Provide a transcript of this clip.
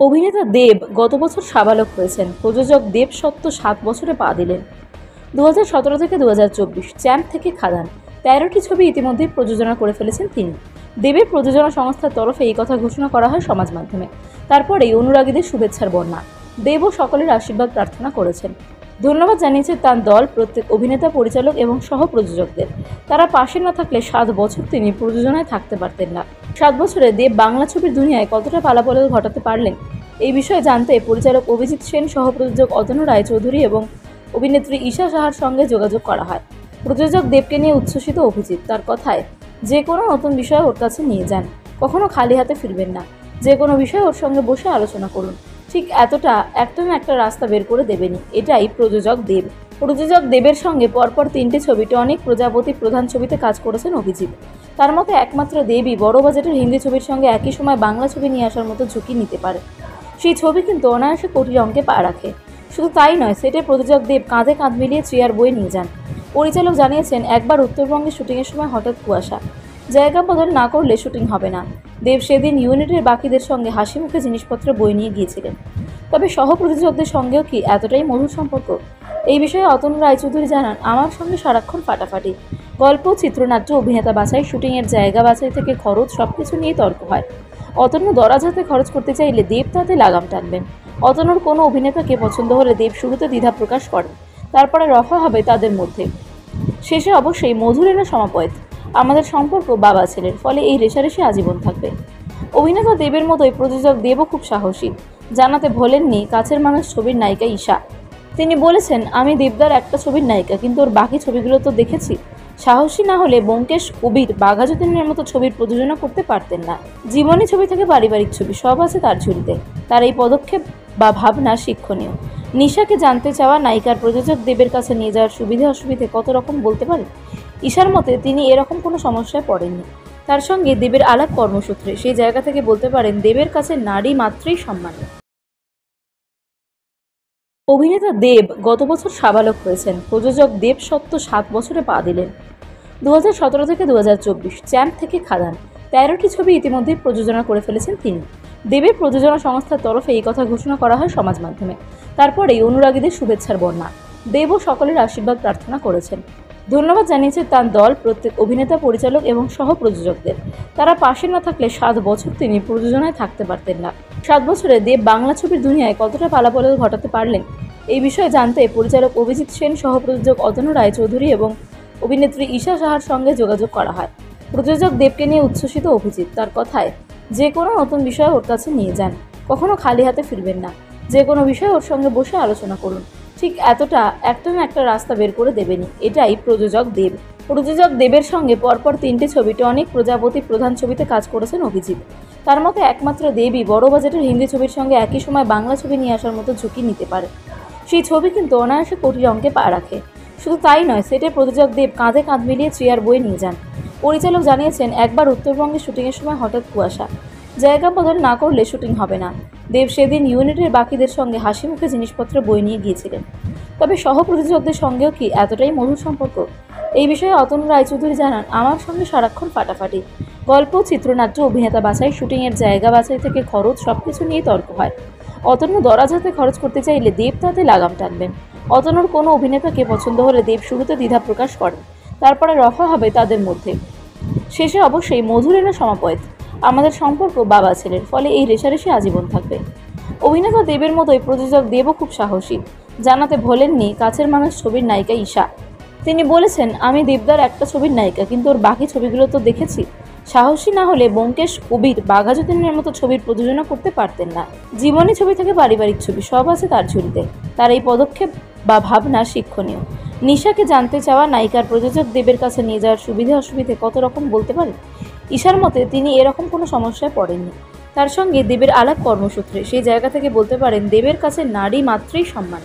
অভিনেতা দেব গত বছর সাবালক হয়েছেন। প্রযোজক দেব সত্য 7 বছরে পা দিলেন। 2017 থেকে 2024 চ্যাম্প থেকে খাদান 13টি ছবি ইতিমধ্যেই প্রযোজনা করে ফেলেছেন তিনি। দেবের প্রযোজনা সংস্থার তরফে এই কথা ঘোষণা করা হয় সমাজ মাধ্যমে। তারপরেই অনুরাগীদের শুভেচ্ছার বন্যা। দেবও সকলের আশীর্বাদ প্রার্থনা করেছেন। ধন্যবাদ জানিয়েছে তার দল, প্রত্যেক অভিনেতা, পরিচালক এবং সহ প্রযোজকদের। তারা পাশে না থাকলে 7 বছর তিনি প্রযোজনায় থাকতে পারতেন না। 7 বছরে দেব বাংলা ছবির দুনিয়ায় কতটা পালাবদল ঘটাতে পারলেন, এই বিষয়ে জানতে পরিচালক অভিজিৎ সেন, সহ প্রযোজক অতনু রায়চৌধুরী এবং অভিনেত্রী ঈশা সাহার সঙ্গে যোগাযোগ করা হয়। প্রযোজক দেবকে নিয়ে উচ্ছ্বসিত অভিজিৎ। তার কথায়, যে কোনো নতুন বিষয় ওর কাছে নিয়ে যান, কখনো খালি হাতে ফিরবেন না। যে কোনো বিষয় ওর সঙ্গে বসে আলোচনা করুন। ঠিক এতটা একটা না একটা রাস্তা বের করে দেবেনি। এটাই প্রযোজক দেব। প্রযোজক দেবের সঙ্গে পরপর 3টে ছবি টনিক, প্রজাপতি প্রধান ছবিতে কাজ করেছেন অভিজিৎ। তার মতে একমাত্র দেবই বড় বাজেটের হিন্দি ছবির সঙ্গে একই সময় বাংলা ছবি নিয়ে আসার মতো ঝুঁকি নিতে পারে। সেই ছবি কিন্তু অনায়াসে কোটির অঙ্কে পা রাখে। শুধু তাই নয়, সেটে প্রযোজক দেব কাঁধে কাঁধ মিলিয়ে চেয়ার বয়ে নিয়ে যান। পরিচালক জানিয়েছেন, একবার উত্তরবঙ্গে শুটিংয়ের সময় হঠাৎ কুয়াশা, জায়গা বদল না করলে শুটিং হবে না। দেব সেদিন ইউনিটের বাকিদের সঙ্গে হাসি মুখে জিনিসপত্র বয়ে নিয়ে গিয়েছিলেন। তবে সহ প্রযোজকদের সঙ্গেও কি এতটাই মধুর সম্পর্ক? এই বিষয়ে অতনু রায়চৌধুরী জানান, আমার সঙ্গে সারাক্ষণ ফাটাফাটি। গল্প, চিত্রনাট্য, অভিনেতা বাছাই, শুটিংয়ের জায়গা বাছাই থেকে খরচ, সবকিছু নিয়ে তর্ক হয়। অতনু দরাজ হাতে খরচ করতে চাইলে দেব তাতে লাগাম টানবেন। অতনুর কোনো অভিনেতাকে পছন্দ হলে দেব শুরুতে দ্বিধা প্রকাশ করেন, তারপরে রফা হবে তাদের মধ্যে। শেষে অবশ্যই মধুরেরা সমাপয়েত। আমাদের সম্পর্ক বাবা ছেলের, ফলে এই রেষারেষি আজীবন থাকবে। অভিনেতা দেবের মতোই প্রযোজক দেবও খুব সাহসী। জানাতে ভোলেননি কাছের মানুষ ছবির নায়িকা ঈশা। তিনি বলেছেন, আমি দেবদার একটা ছবির নায়িকা, কিন্তু ওর বাকি ছবিগুলো তো দেখেছি। সাহসী না হলে ব্যোমকেশ, কবির, বাঘা যতীনের মতো ছবির প্রযোজনা করতে পারতেন না। জীবনী ছবি থেকে পারিবারিক ছবি সব আছে তার ঝুলিতে। তার এই পদক্ষেপ বা ভাবনা শিক্ষণীয়। নিশাকে জানতে চাওয়া নায়িকার প্রযোজক দেবের কাছে নিয়ে যাওয়ার সুবিধে অসুবিধে কত রকম বলতে পারেন। ঈশার মতে তিনি এরকম কোনো সমস্যায় পড়েননি। তার সঙ্গে দেবের আলাপ কর্মসূত্রে সেই জায়গা থেকে বলতে পারেন, দেবের কাছে নারী মাত্রই সম্মান। অভিনেতা দেব গত বছর সাবালক হয়েছেন। প্রযোজক দেব সত্য 7 বছরে পা দিলেন। 2017 থেকে 2024 চ্যাম্প থেকে খাদান 13টি ছবি ইতিমধ্যেই প্রযোজনা করে ফেলেছেন তিনি। দেবের প্রযোজনা সংস্থার তরফে এই কথা ঘোষণা করা হয় সমাজ মাধ্যমে। তারপরেই অনুরাগীদের শুভেচ্ছার বন্যা। দেবও সকলের আশীর্বাদ প্রার্থনা করেছেন। ধন্যবাদ জানিয়েছে তার দল, প্রত্যেক অভিনেতা, পরিচালক এবং সহ প্রযোজকদের। তারা পাশে না থাকলে 7 বছর তিনি প্রযোজনায় থাকতে পারতেন না। 7 বছরে দেব বাংলা ছবির দুনিয়ায় কতটা পালাবদল ঘটাতে পারলেন, এই বিষয়ে জানতে পরিচালক অভিজিৎ সেন, সহ প্রযোজক অতনু রায়চৌধুরী এবং অভিনেত্রী ঈশা সাহার সঙ্গে যোগাযোগ করা হয়। প্রযোজক দেবকে নিয়ে উচ্ছ্বসিত অভিজিৎ। তার কথায়, যে কোনো নতুন বিষয় ওর কাছে নিয়ে যান, কখনো খালি হাতে ফিরবেন না। যে কোনো বিষয় ওর সঙ্গে বসে আলোচনা করুন। ঠিক এতটা একটা না একটা রাস্তা বের করে দেবেনি। এটাই প্রযোজক দেব। প্রযোজক দেবের সঙ্গে পরপর 3টে ছবি টনিক, প্রজাপতি প্রধান ছবিতে কাজ করেছেন অভিজিৎ। তার মতে একমাত্র দেবই বড় বাজেটের হিন্দি ছবির সঙ্গে একই সময় বাংলা ছবি নিয়ে আসার মতো ঝুঁকি নিতে পারে। সেই ছবি কিন্তু অনায়াসে কোটির অঙ্কে পা রাখে। শুধু তাই নয়, সেটে প্রযোজক দেব কাঁধে কাঁধ মিলিয়ে চেয়ার বয়ে নিয়ে যান। পরিচালক জানিয়েছেন, একবার উত্তরবঙ্গে শুটিংয়ের সময় হঠাৎ কুয়াশা, জায়গা বদল না করলে শুটিং হবে না। দেব সেদিন ইউনিটের বাকিদের সঙ্গে হাসি মুখে জিনিসপত্র বয়ে নিয়ে গিয়েছিলেন। তবে সহ প্রযোজকদের সঙ্গেও কি এতটাই মধুর সম্পর্ক? এই বিষয়ে অতনু রায়চৌধুরী জানান, আমার সঙ্গে সারাক্ষণ ফাটাফাটি। গল্প, চিত্রনাট্য, অভিনেতা বাছাই, শুটিংয়ের জায়গা বাছাই থেকে খরচ, সবকিছু নিয়ে তর্ক হয়। অতনু দরাজ হাতে খরচ করতে চাইলে দেব তাতে লাগাম টানবেন। অতনুর কোনো অভিনেতাকে পছন্দ হলে দেব শুরুতে দ্বিধা প্রকাশ করেন, তারপরে রফা হবে তাদের মধ্যে। শেষে অবশ্যই মধুরেরা সমাপয়েত। আমাদের সম্পর্ক বাবা ছেলের, ফলে এই রেষারেষি আজীবন থাকবে। অভিনেতা দেবের মতোই প্রযোজক দেবও খুব সাহসী। জানাতে ভোলেননি কাছের মানুষ ছবির নায়িকা ঈশা। তিনি বলেছেন, আমি দেবদার একটা ছবির নায়িকা, কিন্তু ওর বাকি ছবিগুলো তো দেখেছি। সাহসী না হলে ব্যোমকেশ, কবির, বাঘা যতীনের মতো ছবির প্রযোজনা করতে পারতেন না। জীবনী ছবি থেকে পারিবারিক ছবি সব আছে তার ঝুলিতে। তার এই পদক্ষেপ বা ভাবনা শিক্ষণীয়। নিশাকে জানতে চাওয়া নায়িকার প্রযোজক দেবের কাছে নিয়ে যাওয়ার সুবিধে অসুবিধে কত রকম বলতে পারেন। ঈশার মতে তিনি এরকম কোনো সমস্যায় পড়েননি। তার সঙ্গে দেবের আলাপ কর্মসূত্রে সেই জায়গা থেকে বলতে পারেন, দেবের কাছে নারী মাত্রই সম্মান।